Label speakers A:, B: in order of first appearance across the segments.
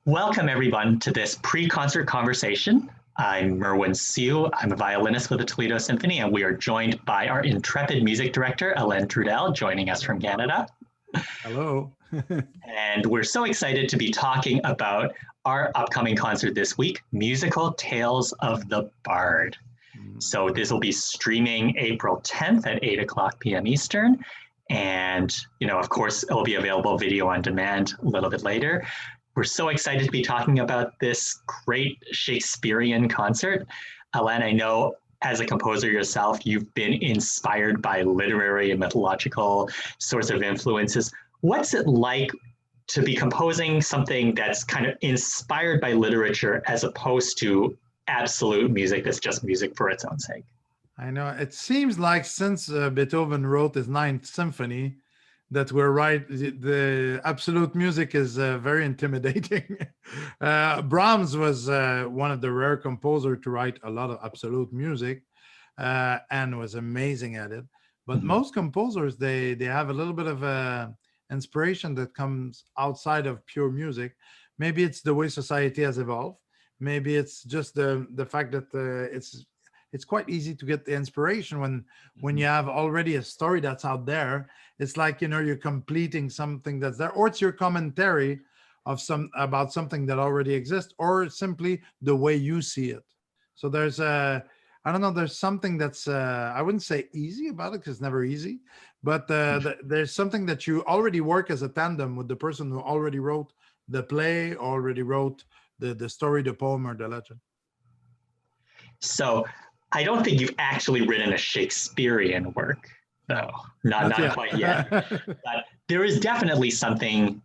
A: Welcome everyone to this pre-concert conversation. I'm Merwin. I'm a violinist with the Toledo Symphony, and we are joined by our intrepid music director, Alain Trudel, joining us from Canada.
B: Hello.
A: And we're so excited to be talking about our upcoming concert this week, Musical Tales of the Bard. So this will be streaming April 10th at 8 o'clock p.m. Eastern. And, of course, it will be available video on demand a little bit later. We're so excited to be talking about this great Shakespearean concert. Alain, I know as a composer yourself, you've been inspired by literary and mythological sorts of influences. What's it like to be composing something that's kind of inspired by literature as opposed to absolute music that's just music for its own sake?
B: I know. It seems like since Beethoven wrote his Ninth Symphony, that we're right. The absolute music is very intimidating. Brahms was one of the rare composers to write a lot of absolute music and was amazing at it. But most composers, they have a little bit of inspiration that comes outside of pure music. Maybe it's the way society has evolved. Maybe it's just the fact that it's quite easy to get the inspiration when you have already a story that's out there. It's like, you're completing something that's there, or it's your commentary of about something that already exists, or simply the way you see it. So there's I don't know, there's something that's I wouldn't say easy about it, because it's never easy, but there's something that you already work as a tandem with the person who already wrote the play, already wrote the story, the poem, or the legend.
A: So I don't think you've actually written a Shakespearean work, though. Not quite yet. But there is definitely something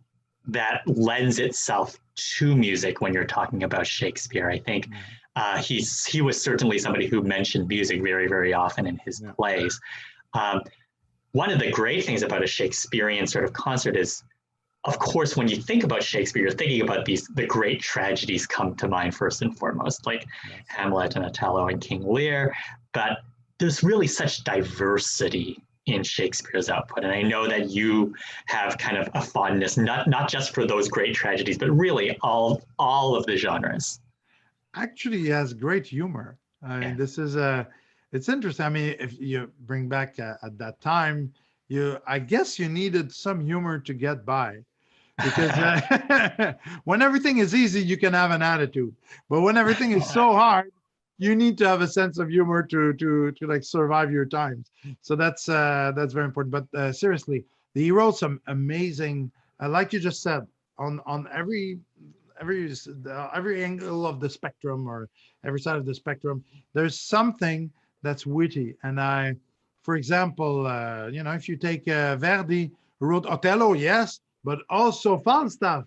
A: that lends itself to music when you're talking about Shakespeare. I think he was certainly somebody who mentioned music very, very often in his plays. One of the great things about a Shakespearean sort of concert is, of course, when you think about Shakespeare, you're thinking about the great tragedies come to mind first and foremost, like Hamlet and Othello and King Lear. But there's really such diversity in Shakespeare's output. And I know that you have kind of a fondness, not just for those great tragedies, but really all of the genres.
B: Actually, he has great humor. I mean, this is it's interesting. I mean, if you bring back at that time, I guess you needed some humor to get by. Because when everything is easy, you can have an attitude. But when everything is so hard, you need to have a sense of humor to like survive your times. So that's very important. But seriously, he wrote some amazing, like you just said, on every angle of the spectrum, or every side of the spectrum, there's something that's witty. And for example, if you take Verdi, who wrote Othello, yes, but also Falstaff,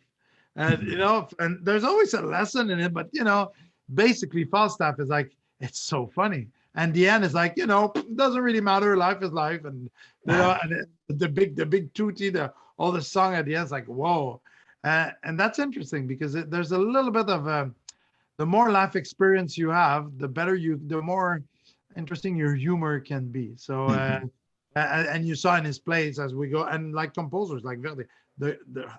B: and and there's always a lesson in it. But basically Falstaff is like, it's so funny, and the end is like, it doesn't really matter. Life is life, and and the big tutti, all the song at the end is like, whoa, and that's interesting because there's a little bit of the more life experience you have, the more interesting your humor can be. So. And you saw in his plays as we go, and like composers like Verdi, the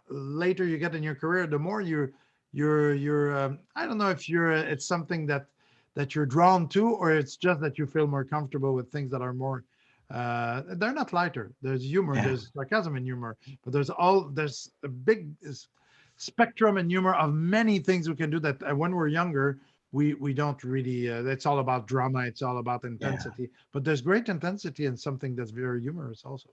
B: later you get in your career, the more you're I don't know if it's something that you're drawn to, or it's just that you feel more comfortable with things that are more they're not lighter. There's humor, there's sarcasm in humor, but there's a big spectrum in humor of many things we can do that when we're younger we don't really, it's all about drama, it's all about intensity, but there's great intensity in something that's very humorous also.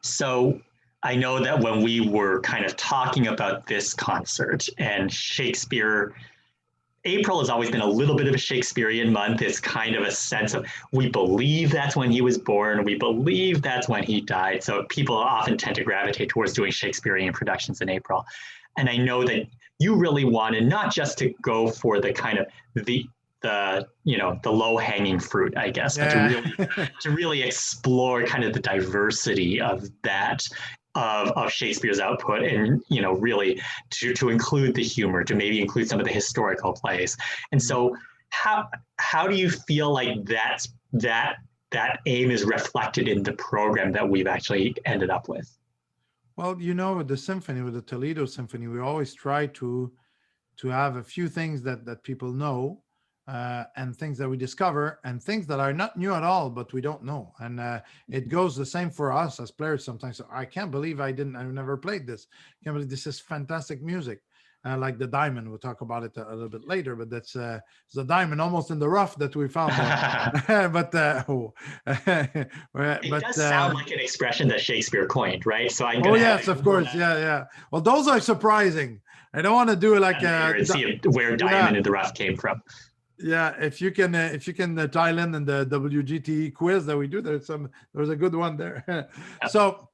A: So I know that when we were kind of talking about this concert and Shakespeare, April has always been a little bit of a Shakespearean month. It's kind of a sense of, we believe that's when he was born, we believe that's when he died. So people often tend to gravitate towards doing Shakespearean productions in April. And I know that you really wanted not just to go for the kind of the low-hanging fruit, I guess, but to really explore kind of the diversity of that of Shakespeare's output, and really to include the humor, to maybe include some of the historical plays. And so how do you feel like that aim is reflected in the program that we've actually ended up with?
B: Well, with the symphony, with the Toledo Symphony, we always try to to have a few things that people know, and things that we discover, and things that are not new at all, but we don't know. And it goes the same for us as players sometimes. So I can't believe I've never played this. Can't believe this is fantastic music. Like the diamond, we'll talk about it a little bit later, but that's the diamond almost in the rough that we found there. But
A: It does sound like an expression that Shakespeare coined, right? So I'm
B: oh yes, of course, yeah. Well, those are surprising. I don't want to do it like
A: and see where diamond in the rough came from.
B: Yeah, if you can dial in the WGTE quiz that we do, there's a good one there. So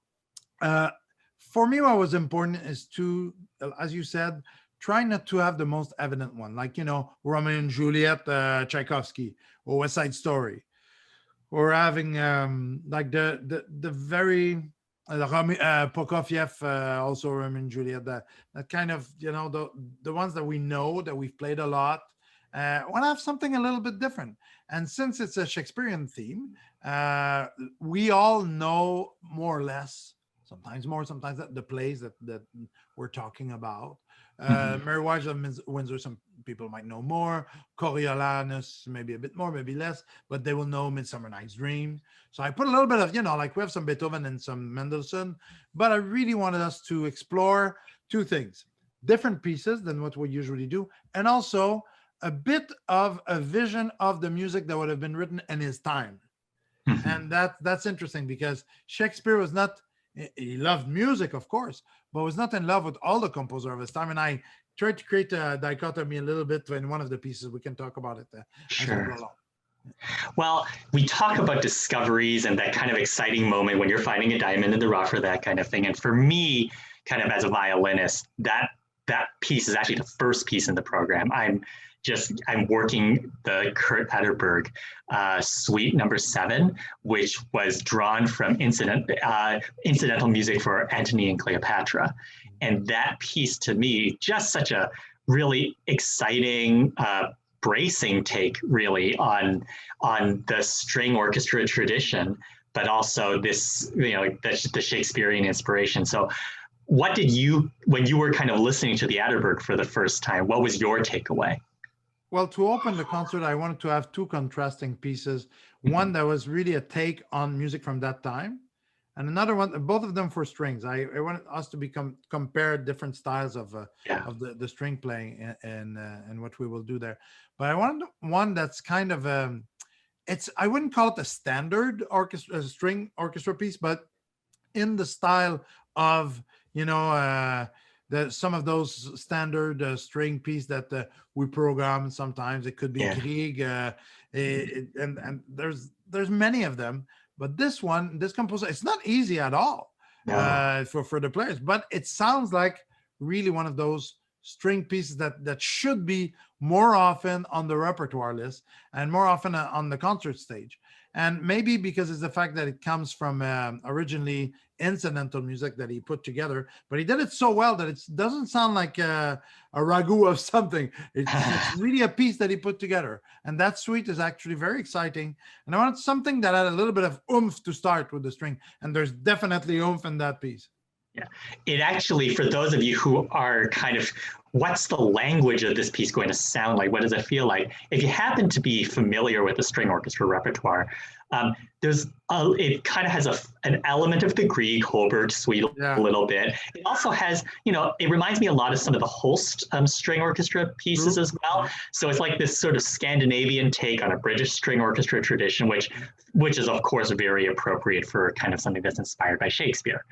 B: for me, what was important is to, as you said, try not to have the most evident one, like, Romeo and Juliet, Tchaikovsky, or West Side Story, or having like the very Prokofiev, also Romeo and Juliet, that kind of, the ones that we know, that we've played a lot. Want to have something a little bit different. And since it's a Shakespearean theme, we all know more or less, sometimes more, sometimes the plays that we're talking about. Merwin of Windsor, some people might know more. Coriolanus, maybe a bit more, maybe less, but they will know Midsummer Night's Dream. So I put a little bit of, like we have some Beethoven and some Mendelssohn, but I really wanted us to explore two things: different pieces than what we usually do, and also a bit of a vision of the music that would have been written in his time. And that's interesting, because Shakespeare was not, he loved music, of course, but was not in love with all the composers of his time. And I tried to create a dichotomy a little bit in one of the pieces. We can talk about it
A: sure.
B: as we go along.
A: Well, we talk about discoveries and that kind of exciting moment when you're finding a diamond in the rough or that kind of thing. And for me, kind of as a violinist, that piece is actually the first piece in the program. I'm working the Kurt Atterberg Suite Number 7, which was drawn from incidental music for Antony and Cleopatra. And that piece, to me, just such a really exciting, bracing take, really, on the string orchestra tradition, but also this, the Shakespearean inspiration. So what did you, when you were kind of listening to the Atterberg for the first time, what was your takeaway?
B: Well, to open the concert, I wanted to have two contrasting pieces. One that was really a take on music from that time, and another one, both of them for strings. I wanted us to compare different styles of the string playing and what we will do there. But I wanted one that's kind of I wouldn't call it a standard string orchestra piece, but in the style of some of those standard string piece that we program. Sometimes it could be Grieg, and there's many of them. But this composer, it's not easy at all for the players. But it sounds like really one of those string pieces that should be more often on the repertoire list and more often on the concert stage. And maybe because it's the fact that it comes from originally incidental music that he put together, but he did it so well that it doesn't sound like a ragu of something. It's really a piece that he put together. And that suite is actually very exciting. And I wanted something that had a little bit of oomph to start with the string. And there's definitely oomph in that piece.
A: Yeah, it actually, for those of you who are kind of, what's the language of this piece going to sound like? What does it feel like? If you happen to be familiar with the string orchestra repertoire, it kind of has an element of the Grieg Holberg suite a little bit. It also has, it reminds me a lot of some of the Holst string orchestra pieces as well. So it's like this sort of Scandinavian take on a British string orchestra tradition, which is of course very appropriate for kind of something that's inspired by Shakespeare.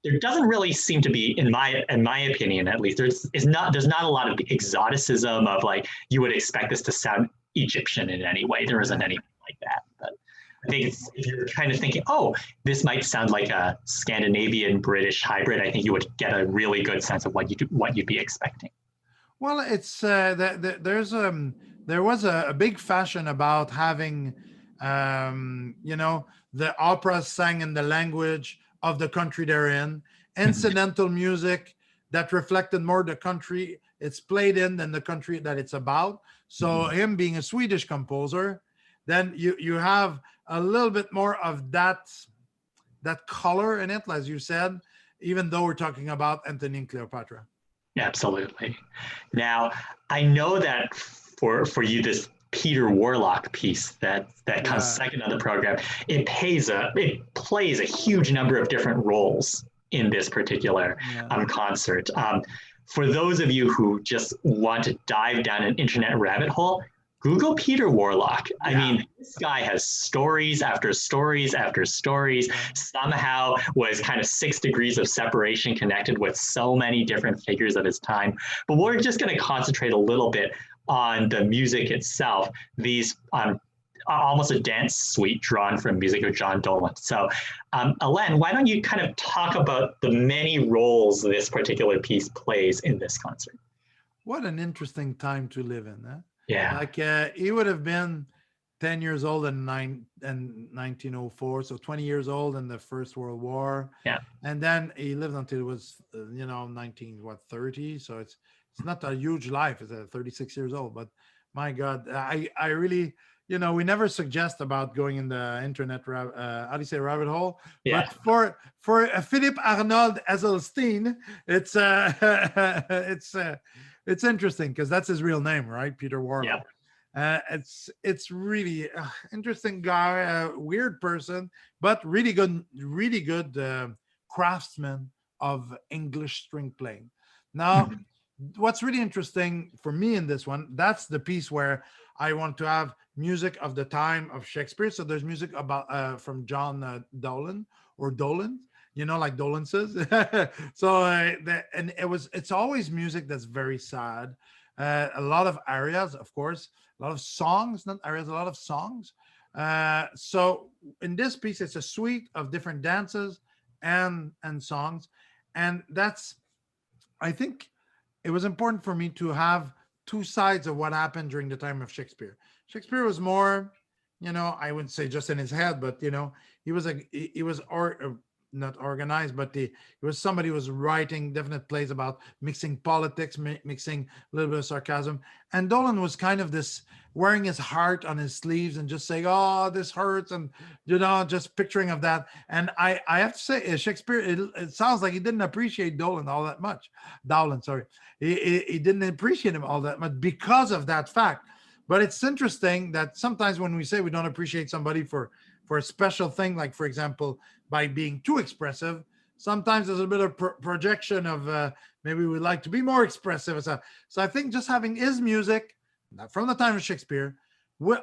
A: There doesn't really seem to be, in my opinion at least, there's not a lot of exoticism of like you would expect this to sound Egyptian in any way. There isn't anything like that. But I think if you're kind of thinking, oh, this might sound like a Scandinavian British hybrid, I think you would get a really good sense of what you'd be expecting.
B: Well, it's there was a big fashion about having the operas sang in the language of the country they're in, incidental music that reflected more the country it's played in than the country that it's about. So him being a Swedish composer, then you have a little bit more of that color in it, as you said, even though we're talking about Antony and Cleopatra.
A: Absolutely. Now, I know that for you, this Peter Warlock piece that comes
B: Yeah.
A: second on the program, it plays a huge number of different roles in this particular
B: Yeah.
A: concert. For those of you who just want to dive down an internet rabbit hole, Google Peter Warlock.
B: Yeah.
A: I mean, this guy has stories after stories after stories.
B: Yeah.
A: Somehow was kind of 6 degrees of separation connected with so many different figures of his time. But we're just going to concentrate a little bit on the music itself. These almost a dance suite drawn from music of John Dolan. So, Alain, why don't you kind of talk about the many roles this particular piece plays in this concert?
B: What an interesting time to live in, huh?
A: Yeah.
B: Like he would have been 10 years old in 1904, so 20 years old in the First World War.
A: Yeah.
B: And then he lived until it was 30. So it's not a huge life. It's 36 years old, but my God, I really, we never suggest about going in the internet how do you say, rabbit hole.
A: Yeah.
B: But for Philip Arnold Esselstyn, it's it's interesting because that's his real name, right? Peter Warlock.
A: Yeah.
B: It's really interesting guy, weird person, but really good craftsman of English string playing. Now, what's really interesting for me in this one, that's the piece where I want to have music of the time of Shakespeare. So there's music about from John Dolan or Dolan, like Dolan says. So and it's always music that's very sad. A lot of arias, of course, a lot of songs, not arias, a lot of songs. So in this piece, it's a suite of different dances and songs, and I think it was important for me to have two sides of what happened during the time of Shakespeare. Shakespeare was more, I wouldn't say just in his head, but he was not organized, but he was somebody who was writing definite plays about mixing politics, mixing a little bit of sarcasm. And Dolan was kind of this wearing his heart on his sleeves and just saying, "Oh, this hurts," and just picturing of that. And I have to say, Shakespeare, it sounds like he didn't appreciate Dolan all that much. Dolan, sorry, he didn't appreciate him all that much because of that fact. But it's interesting that sometimes when we say we don't appreciate somebody for a special thing, like for example, by being too expressive, sometimes there's a bit of projection of maybe we'd like to be more expressive. So I think just having his music from the time of Shakespeare,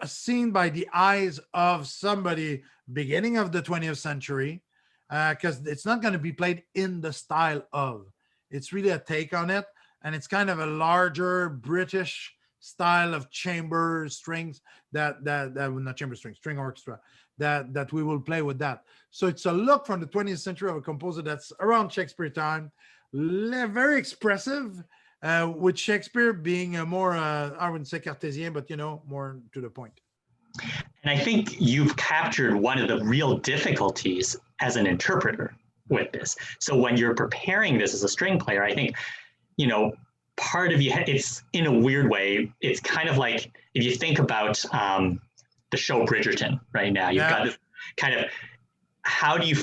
B: seen by the eyes of somebody beginning of the 20th century, because it's not going to be played in the style of. It's really a take on it, and it's kind of a larger British style of chamber strings that not chamber strings, string orchestra that we will play with that. So it's a look from the 20th century of a composer that's around Shakespeare time, very expressive, with Shakespeare being a more I wouldn't say Cartesian, but more to the point.
A: And I think you've captured one of the real difficulties as an interpreter with this. So when you're preparing this as a string player, I think part of you, it's in a weird way, it's kind of like if you think about the show Bridgerton right now, you've got this kind of, how do you,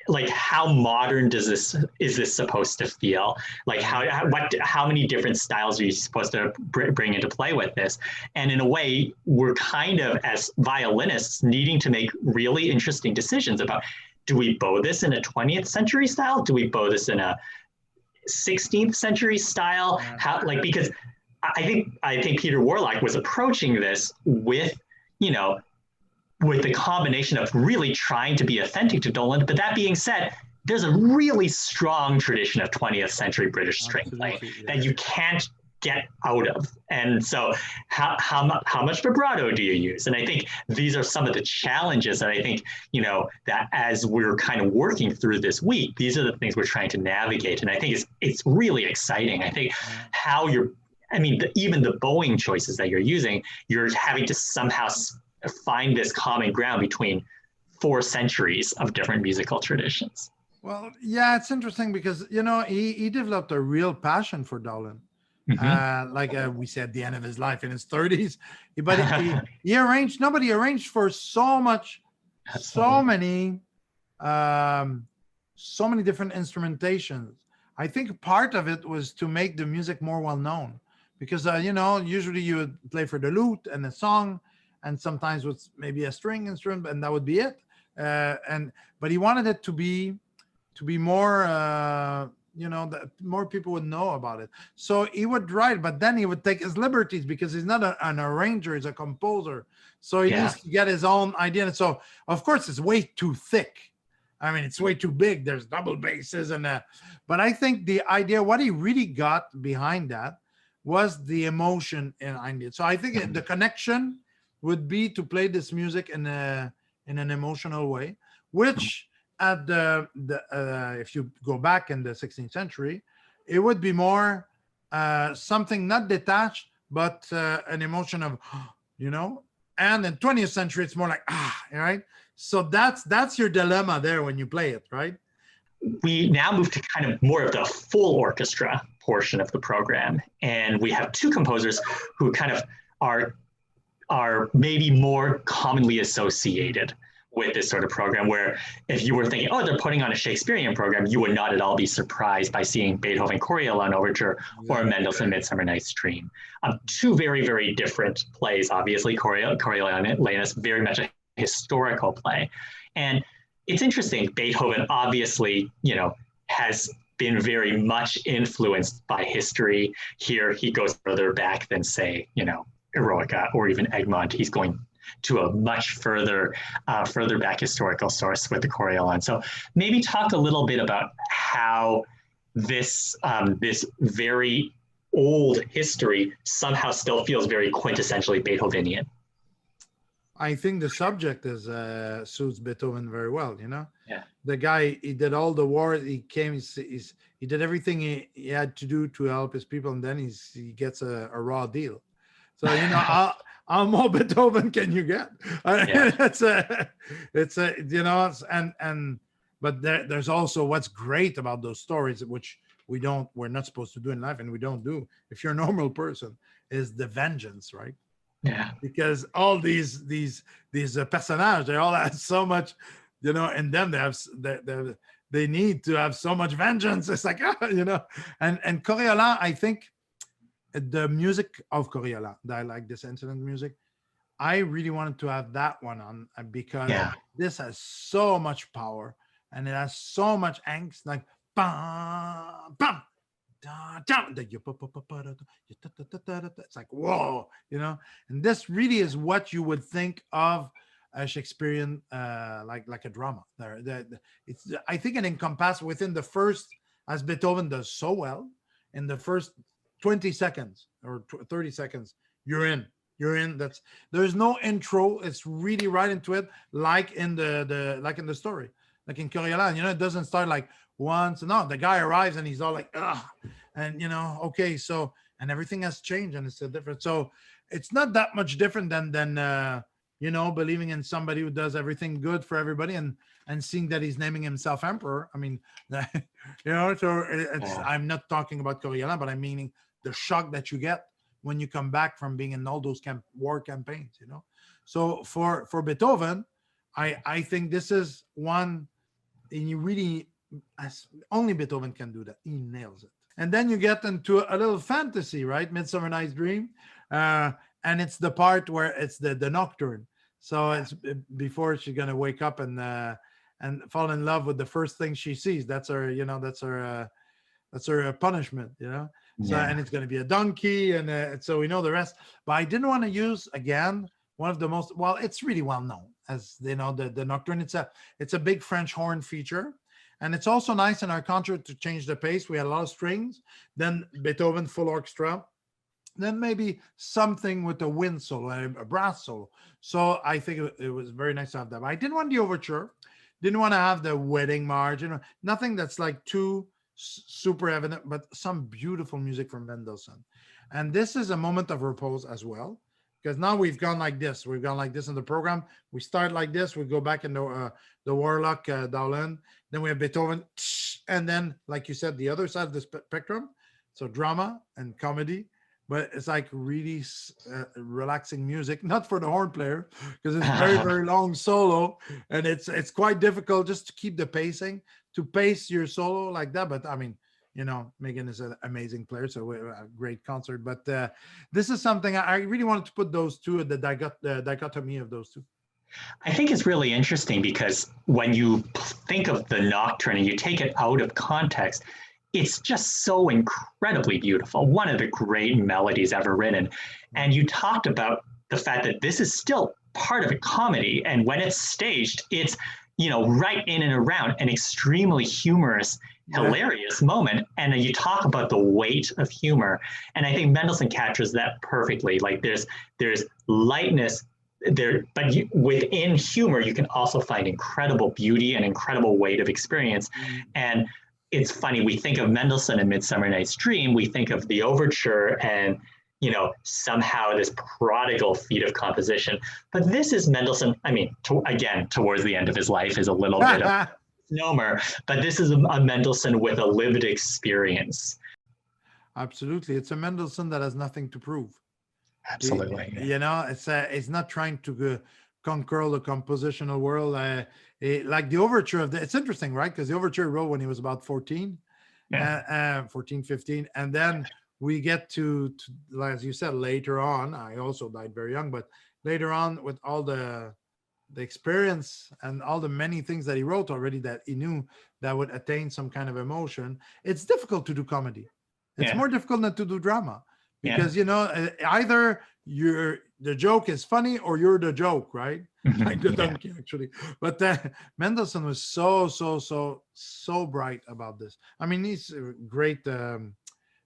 A: like, how modern is this supposed to feel? Like how many different styles are you supposed to bring into play with this? And in a way, we're kind of, as violinists, needing to make really interesting decisions about, do we bow this in a 20th century style? Do we bow this in a 16th century style? Because I think Peter Warlock was approaching this with the combination of really trying to be authentic to Dolan. But that being said, there's a really strong tradition of 20th century British string playing that you can't get out of. And so how much vibrato do you use? And I think these are some of the challenges that I think, that as we're kind of working through this week, these are the things we're trying to navigate. And I think it's really exciting. I think even the bowing choices that you're using, you're having to somehow find this common ground between 4 centuries of different musical traditions.
B: Well, yeah, it's interesting because, he developed a real passion for Dolan. Mm-hmm. We said, the end of his life in his 30s, but nobody arranged for so much, so many different instrumentations. I think part of it was to make the music more well known, because usually you would play for the lute and a song, and sometimes with maybe a string instrument, and that would be it. And but he wanted it to be more, that more people would know about it. So he would write, but then he would take his liberties, because he's not an arranger, he's a composer. So he
A: Yeah.
B: needs to get his own idea. And so, of course, it's way too thick. I mean, it's way too big. There's double basses but I think the idea, what he really got behind that, was the emotion behind it. So I think the connection would be to play this music in an emotional way, which at the if you go back in the 16th century, it would be more something not detached, but an emotion of, and in 20th century, it's more like, right? So that's your dilemma there when you play it, right?
A: We now move to kind of more of the full orchestra portion of the program. And we have two composers who kind of are maybe more commonly associated with this sort of program, where if you were thinking, oh, they're putting on a Shakespearean program, you would not at all be surprised by seeing Beethoven Coriolan Overture or Mendelssohn Midsummer Night's Dream. Two very, very different plays, obviously. Coriolanus, very much a historical play. And it's interesting, Beethoven obviously, has been very much influenced by history. Here he goes further back than, say, Eroica or even Egmont. He's going to a much further back historical source with the Coriolan. So maybe talk a little bit about how this very old history somehow still feels very quintessentially Beethovenian.
B: I think the subject suits Beethoven very well.
A: Yeah.
B: The guy, he did all the war. He came. He did everything he had to do to help his people, and then he gets a raw deal. So how more Beethoven can you get?
A: Yeah.
B: But there's also what's great about those stories, which we're not supposed to do in life, and we don't do if you're a normal person, is the vengeance, right?
A: Yeah.
B: Because all these personages, they all have so much, in them. They need to have so much vengeance. It's like, and Coriolan, I think the music of Coriolan, I like this incident music. I really wanted to have that one on, because this has so much power and it has so much angst, like bam, bam. It's like, whoa, and this really is what you would think of a Shakespearean, like a drama. It's, I think, it encompasses within the first, as Beethoven does so well, in the first 20 seconds or 30 seconds, you're in. There's no intro. It's really right into it, like in the story, like in Coriolan. It doesn't start like once. No, the guy arrives and he's all like, and okay, so, and everything has changed and it's a different. So it's not that much different than believing in somebody who does everything good for everybody and seeing that he's naming himself emperor. I mean, so it's, I'm not talking about Coriolan, but I'm meaning the shock that you get when you come back from being in all those war campaigns. So for Beethoven, I think this is one, and you really, as only Beethoven can do that. He nails it. And then you get into a little fantasy, right? Midsummer Night's Dream, and it's the part where it's the nocturne. So it's before she's gonna wake up and fall in love with the first thing she sees. That's her, that's her punishment, So and it's gonna be a donkey, and so we know the rest. But I didn't want to use, again, one of the most, it's really well known as the nocturne. It's a big French horn feature. And it's also nice in our concert to change the pace. We had a lot of strings, then Beethoven full orchestra, then maybe something with a wind solo, a brass solo. So I think it was very nice to have that. But I didn't want the overture, didn't want to have the wedding march, nothing that's like too super evident, but some beautiful music from Mendelssohn. And this is a moment of repose as well, because now we've gone like this. We've gone like this in the program. We start like this. We go back into the Warlock, Alain. Then we have Beethoven. And then, like you said, the other side of the spectrum. So drama and comedy. But it's like really relaxing music, not for the horn player, because it's very, very long solo. And it's quite difficult just to keep the pacing, to pace your solo like that. But I mean, Megan is an amazing player, so a great concert. But this is something I really wanted to put those two, the dichotomy of those two.
A: I think it's really interesting because when you think of the Nocturne and you take it out of context, it's just so incredibly beautiful. One of the great melodies ever written. And you talked about the fact that this is still part of a comedy. And when it's staged, it's, right in and around an extremely humorous, hilarious moment. And then you talk about the weight of humor. And I think Mendelssohn captures that perfectly. Like there's lightness there, but within humor, you can also find incredible beauty and incredible weight of experience. And it's funny, we think of Mendelssohn and Midsummer Night's Dream, we think of the overture and, somehow this prodigal feat of composition. But this is Mendelssohn, again, towards the end of his life is a little bit of misnomer, but this is a Mendelssohn with a lived experience.
B: Absolutely. It's a Mendelssohn that has nothing to prove.
A: Absolutely.
B: It's not trying to conquer the compositional world. Like the overture it's interesting, right? Because the overture he wrote when he was about 14, 14, 15. And then we get to, as you said, later on, I also died very young, but later on with all the experience and all the many things that he wrote already that he knew that would attain some kind of emotion, it's difficult to do comedy. It's more difficult than to do drama. Because either the joke is funny or you're the joke, right? Like the donkey, actually. But Mendelssohn was so bright about this. He's a great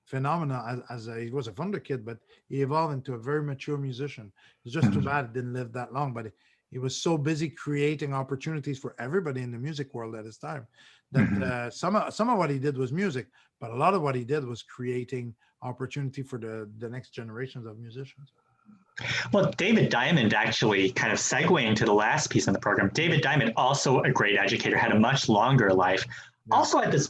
B: phenomena as he was a wonder kid, but he evolved into a very mature musician. It's just too bad it didn't live that long. But he was so busy creating opportunities for everybody in the music world at his time that some of what he did was music, but a lot of what he did was creating opportunity for the next generations of musicians.
A: Well, David Diamond, actually kind of segueing to the last piece in the program, David Diamond, also a great educator, had a much longer life, also had this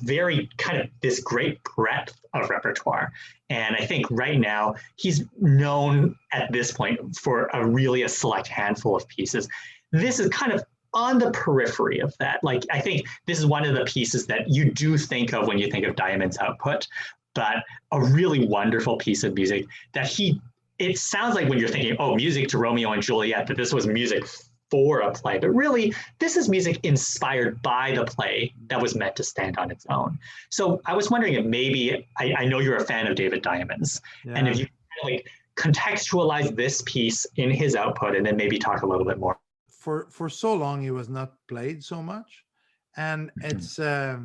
A: this great breadth of repertoire. And I think right now he's known at this point for a select handful of pieces. This is kind of on the periphery of that. Like, I think this is one of the pieces that you do think of when you think of Diamond's output, but a really wonderful piece of music that it sounds like when you're thinking, music to Romeo and Juliet, that this was music for a play, but really this is music inspired by the play that was meant to stand on its own. So I was wondering if maybe, I know you're a fan of David Diamond's, and if you contextualize this piece in his output and then maybe talk a little bit more.
B: For so long, he was not played so much. And it's, there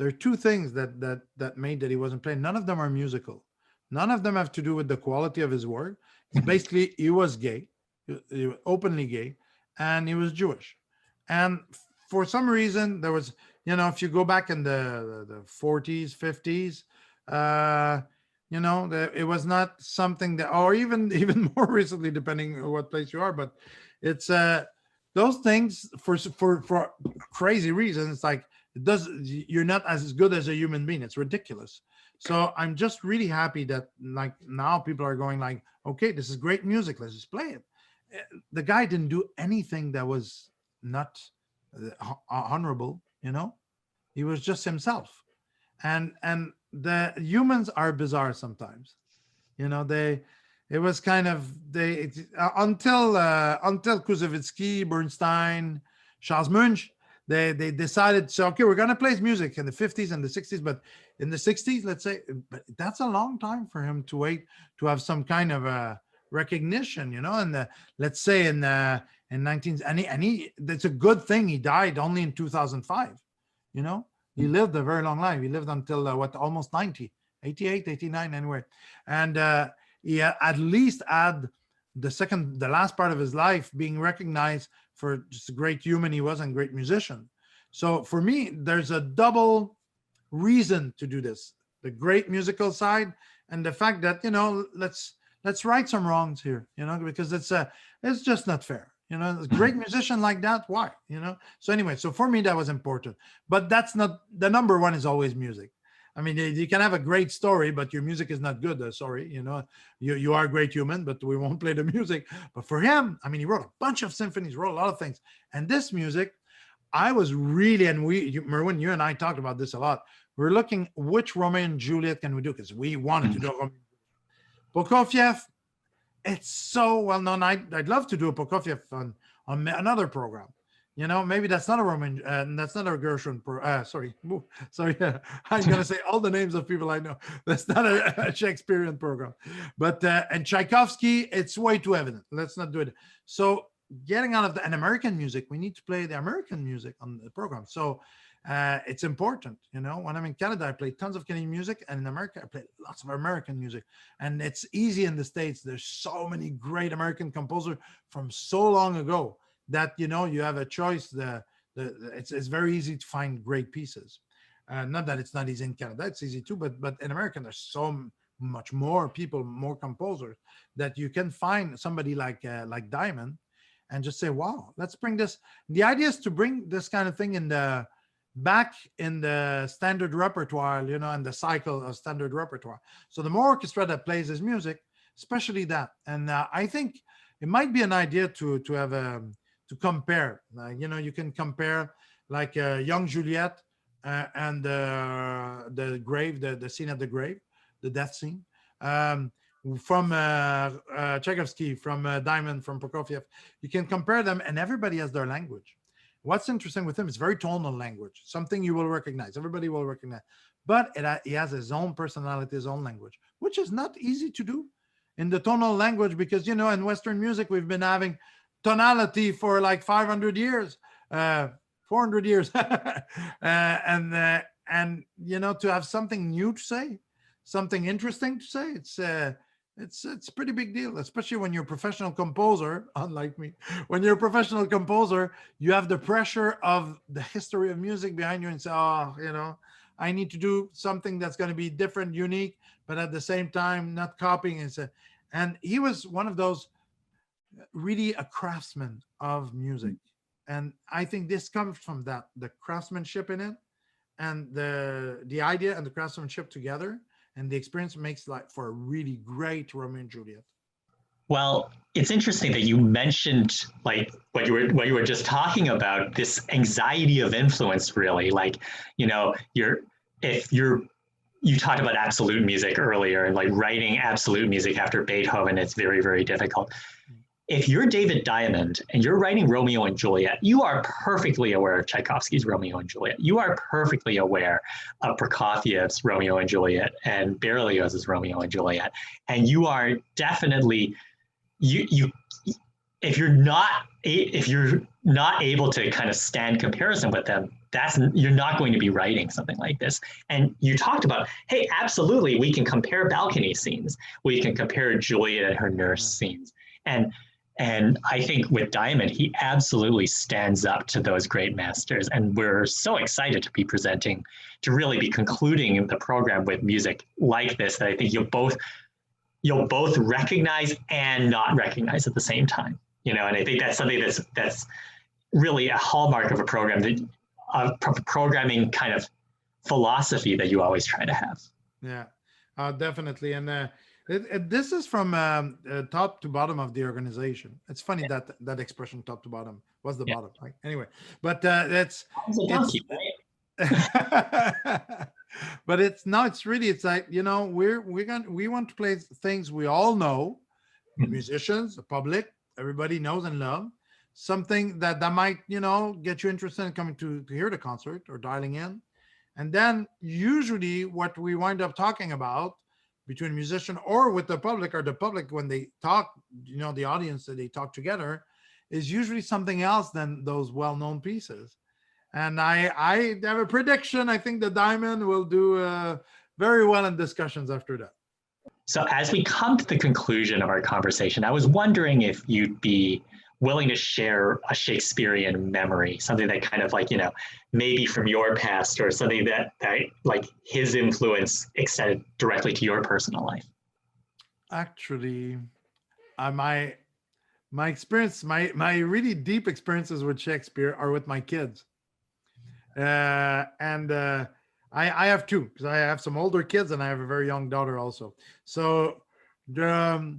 B: are two things that made that he wasn't played. None of them are musical. None of them have to do with the quality of his work. Basically, he was gay, he was openly gay, and he was Jewish. And for some reason, there was, if you go back in the 40s, 50s, it was not something that, or even more recently, depending on what place you are, but it's those things for crazy reasons, like you're not as good as a human being. It's ridiculous. So I'm just really happy that like now people are going like, okay, this is great music, let's just play it. The guy didn't do anything that was not honorable, he was just himself. And the humans are bizarre sometimes, it was kind of until Koussevitzky, Bernstein, Charles Munch, they decided, so okay, we're going to play his music in the 50s and the 60s, but in the 60s, let's say, but that's a long time for him to wait to have some kind of recognition, and let's say in 19, and he that's a good thing he died only in 2005. He lived a very long life. He lived until almost 90, 88, 89 anyway. And he at least had the last part of his life being recognized for just a great human he was and great musician. So for me, there's a double reason to do this: the great musical side and the fact that let's right some wrongs here, because it's just not fair. A great musician like that, why? So anyway, so for me that was important, but that's not the number one. Is always music. I mean, you can have a great story, but your music is not good. Sorry, you are a great human, but we won't play the music. But for him, I mean, he wrote a bunch of symphonies, wrote a lot of things, and this music, I was really, and Merwin, you and I talked about this a lot. We're looking which Romeo and Juliet can we do, because we wanted to do Romeo. Prokofiev, it's so well known. I'd love to do a Prokofiev on another program. Maybe that's not a Roman, that's not a Gershwin. Sorry, sorry. I'm gonna say all the names of people I know. That's not a Shakespearean program, but and Tchaikovsky, it's way too evident. Let's not do it. So getting out of an American music, we need to play the American music on the program. So it's important. When I'm in Canada, I play tons of Canadian music, and in America, I play lots of American music. And it's easy in the States. There's so many great American composers from so long ago that you have a choice. It's very easy to find great pieces. Not that it's not easy in Canada; it's easy too. But in America, there's so much more people, more composers, that you can find somebody like Diamond, and just say, "Wow, let's bring this." The idea is to bring this kind of thing back in the standard repertoire, and the cycle of standard repertoire. So the more orchestra that plays his music, especially that, and I think it might be an idea to have to compare. You can compare like Young Juliet and the grave, the scene at the grave, the death scene, from Tchaikovsky, from Diamond, from Prokofiev. You can compare them, and everybody has their language. What's interesting with him is very tonal language, something you will recognize. Everybody will recognize. But he has his own personality, his own language, which is not easy to do in the tonal language, because, in Western music, we've been having tonality for like 500 years, 400 years. And to have something new to say, something interesting to say, it's a pretty big deal, especially when you're a professional composer, unlike me. When you're a professional composer, you have the pressure of the history of music behind you, and say, I need to do something that's going to be different, unique, but at the same time, not copying. And he was one of those, really a craftsman of music. And I think this comes from that, the craftsmanship in it, and the idea and the craftsmanship together, and the experience makes for a really great Romeo and Juliet.
A: Well, it's interesting that you mentioned like what you were just talking about, this anxiety of influence, really. You talked about absolute music earlier, and like writing absolute music after Beethoven, it's very, very difficult. If you're David Diamond and you're writing Romeo and Juliet, you are perfectly aware of Tchaikovsky's Romeo and Juliet. You are perfectly aware of Prokofiev's Romeo and Juliet and Berlioz's Romeo and Juliet. And you are definitely, if you're not able to kind of stand comparison with them, you're not going to be writing something like this. And you talked about, hey, absolutely, we can compare balcony scenes. We can compare Juliet and her nurse scenes. And I think with Diamond, he absolutely stands up to those great masters. And we're so excited to be really be concluding the program with music like this, that I think you'll both recognize and not recognize at the same time. And I think that's something that's really a hallmark of a program, of programming kind of philosophy that you always try to have.
B: Yeah, definitely. And this is from top to bottom of the organization. It's funny that expression, top to bottom, was the bottom. Right? Anyway, but that's
A: donkey,
B: right? But it's like, we want to play things we all know, the musicians, the public, everybody knows and love, something that might, get you interested in coming to hear the concert or dialing in. And then usually what we wind up talking about between a musician or with the public, or the public when they talk, the audience, that they talk together, is usually something else than those well-known pieces. And I have a prediction. I think the Diamond will do very well in discussions after that.
A: So as we come to the conclusion of our conversation, I was wondering if you'd be willing to share a Shakespearean memory, something that kind of like, maybe from your past, or something that like his influence extended directly to your personal life.
B: Actually, my experience, my really deep experiences with Shakespeare are with my kids. And I have two, because I have some older kids and I have a very young daughter also. So the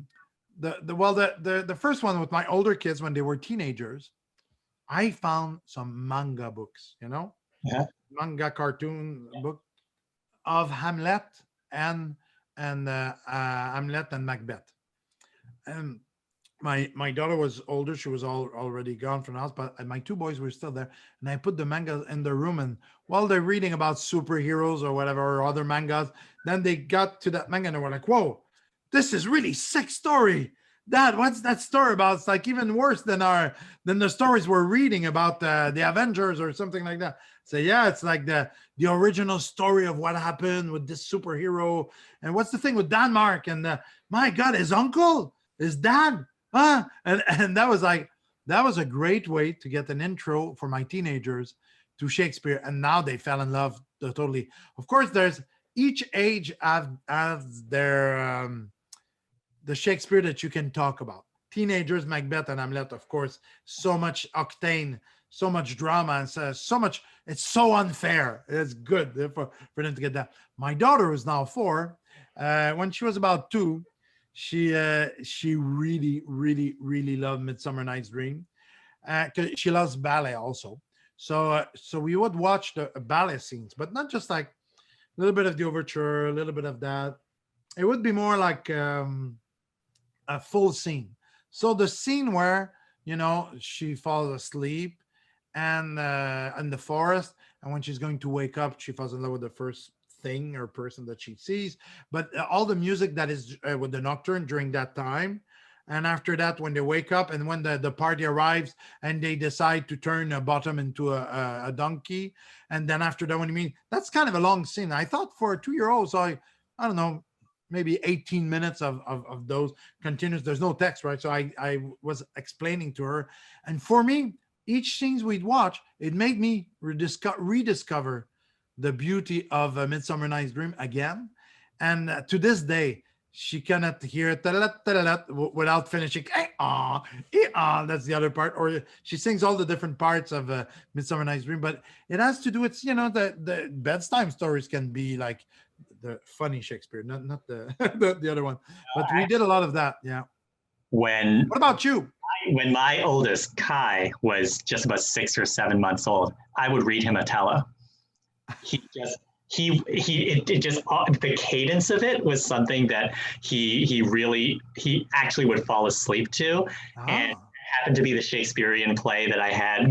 B: first one with my older kids, when they were teenagers, I found some manga books,
A: Yeah.
B: manga cartoon book of Hamlet and Hamlet and Macbeth. And my daughter was older; she was already gone from the house. But my two boys were still there, and I put the manga in the room. And while they're reading about superheroes or whatever or other mangas, then they got to that manga and they were like, "Whoa, this is really sick story." Dad, what's that story about? It's like even worse than the stories we're reading about the Avengers or something like that. So yeah, it's like the original story of what happened with this superhero. And what's the thing with Denmark? And my God, his uncle, his dad, and that was a great way to get an intro for my teenagers to Shakespeare. And now they fell in love totally. Of course, there's each age have their the Shakespeare that you can talk about. Teenagers, Macbeth and Hamlet, of course, so much octane, so much drama, and so much. It's so unfair. It's good for them to get that. My daughter, who's now 4, when she was about 2, she really, really, really loved Midsummer Night's Dream. 'Cause she loves ballet also. So we would watch the ballet scenes, but not just like a little bit of the overture, a little bit of that. It would be more like a full scene. So the scene where she falls asleep and in the forest, and when she's going to wake up, she falls in love with the first thing or person that she sees. But all the music that is with the nocturne during that time. And after that, when they wake up and when the party arrives and they decide to turn a bottom into a donkey. And then after that, when you mean, that's kind of a long scene. I thought for a 2-year-old, so I don't know, maybe 18 minutes of those continuous. There's no text, right? So I was explaining to her. And for me, each scenes we'd watch, it made me rediscover the beauty of A Midsummer Night's Dream again. And to this day, she cannot hear without finishing. That's the other part. Or she sings all the different parts of Midsummer Night's Dream. But it has to do with, the bedtime stories can be like the funny Shakespeare, not the the other one. But we did a lot of that. Yeah.
A: When
B: What about you?
A: when my oldest Kai was just about 6 or 7 months old, I would read him Othello. He just it just the cadence of it was something that he actually would fall asleep to, and happened to be the Shakespearean play that I had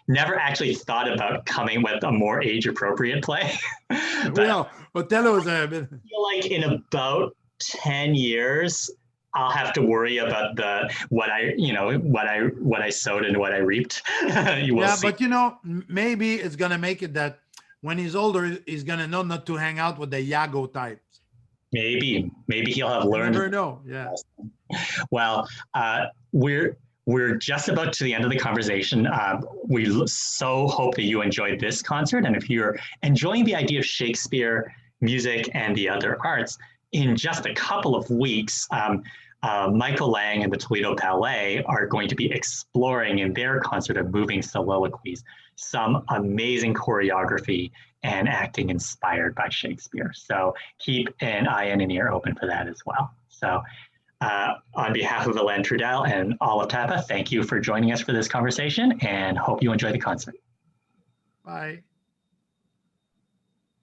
A: never actually thought about coming with a more age appropriate play.
B: But Othello is a bit.
A: I feel like in about 10 years I'll have to worry about what I sowed and what I reaped.
B: But maybe it's gonna make it that when he's older, he's gonna know not to hang out with the Iago types.
A: Maybe he'll have learned.
B: You never know. Yeah.
A: Well, we're just about to the end of the conversation. We so hope that you enjoyed this concert, and if you're enjoying the idea of Shakespeare, music, and the other arts, in just a couple of weeks, Michael Lang and the Toledo Ballet are going to be exploring in their concert of moving soliloquies some amazing choreography and acting inspired by Shakespeare. So keep an eye and an ear open for that as well. So on behalf of Alain Trudel and all of TAPA, thank you for joining us for this conversation and hope you enjoy the concert.
B: Bye.